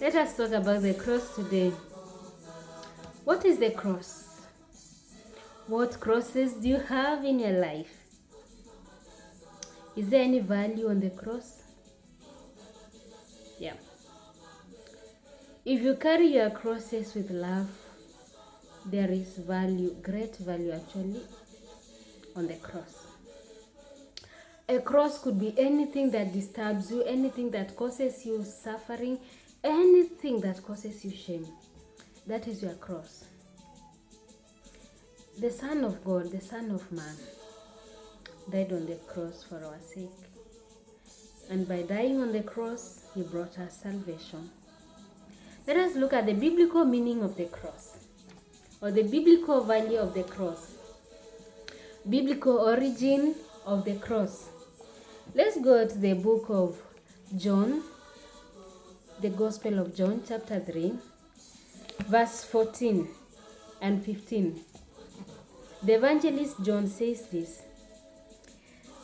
Let us talk about the cross today. What is the cross? What crosses do you have in your life? Is there any value on the cross? Yeah. If you carry your crosses with love, there is value, great value actually, on the cross. A cross could be anything that disturbs you, anything that causes you suffering, anything that causes you shame. That is your cross. The Son of God, the Son of Man, died on the cross for our sake. And by dying on the cross, he brought us salvation. Let us look at the biblical meaning of the cross, or the biblical value of the cross, biblical origin of the cross. Let's go to the book of John, the Gospel of John, chapter 3, verse 14 and 15. The evangelist John says this: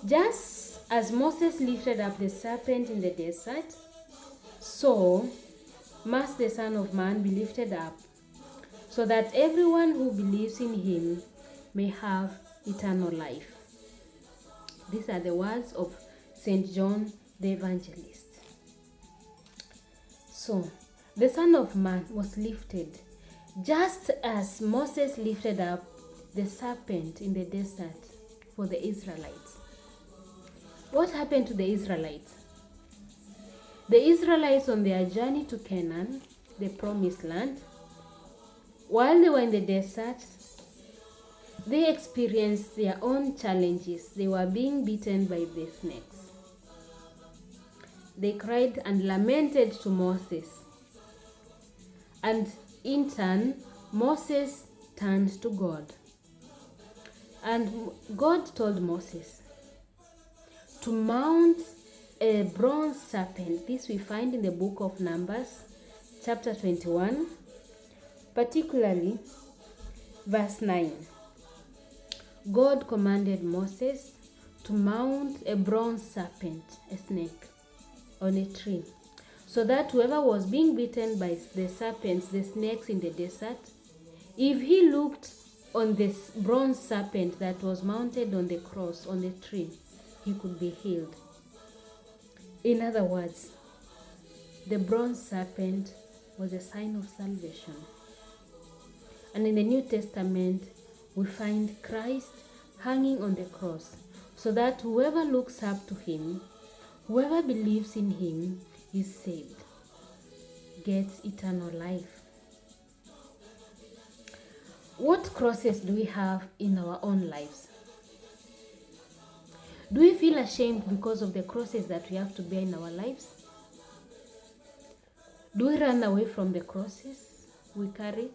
"Just as Moses lifted up the serpent in the desert, so must the Son of Man be lifted up, so that everyone who believes in him may have eternal life." These are the words of St. John the Evangelist. So, the Son of Man was lifted, just as Moses lifted up the serpent in the desert for the Israelites. What happened to the Israelites? The Israelites, on their journey to Canaan, the promised land, while they were in the desert, they experienced their own challenges. They were being beaten by the snakes. They cried and lamented to Moses. And in turn, Moses turned to God. And God told Moses to mount a bronze serpent. This we find in the book of Numbers, chapter 21, particularly verse 9. God commanded Moses to mount a bronze serpent, a snake, on a tree, so that whoever was being bitten by the serpents, the snakes in the desert, if he looked on this bronze serpent that was mounted on the cross, on the tree, he could be healed. In other words, the bronze serpent was a sign of salvation. And in the New Testament, we find Christ hanging on the cross, so that whoever looks up to him, whoever believes in him, is saved, gets eternal life. What crosses do we have in our own lives? Do we feel ashamed because of the crosses that we have to bear in our lives? Do we run away from the crosses we carry?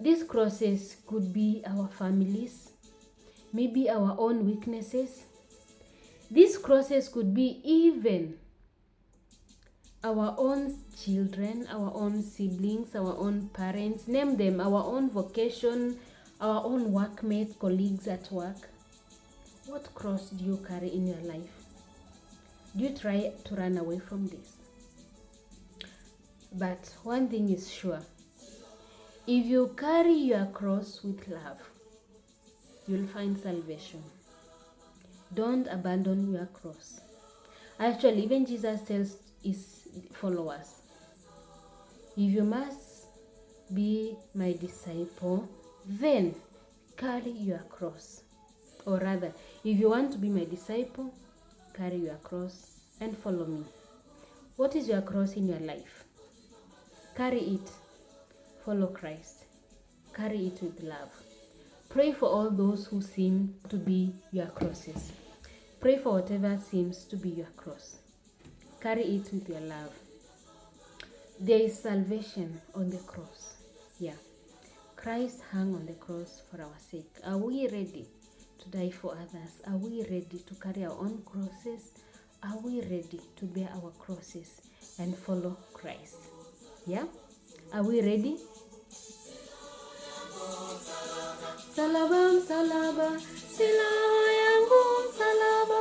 These crosses could be our families, maybe our own weaknesses. These crosses could be even our own children, our own siblings, our own parents, name them, our own vocation, our own workmates, colleagues at work. What cross do you carry in your life? Do you try to run away from this? But one thing is sure: if you carry your cross with love, you'll find salvation. Don't abandon your cross. Actually, even Jesus tells his followers, if you must be my disciple, then carry your cross. Or rather, if you want to be my disciple, carry your cross and follow me. What is your cross in your life? Carry it. Follow Christ. Carry it with love. Pray for all those who seem to be your crosses. Pray for whatever seems to be your cross. Carry it with your love. There is salvation on the cross. Yeah. Christ hung on the cross for our sake. Are we ready to die for others? Are we ready to carry our own crosses? Are we ready to bear our crosses and follow Christ? Yeah? Are we ready? Salaba, salaba, silaha yangu salaba.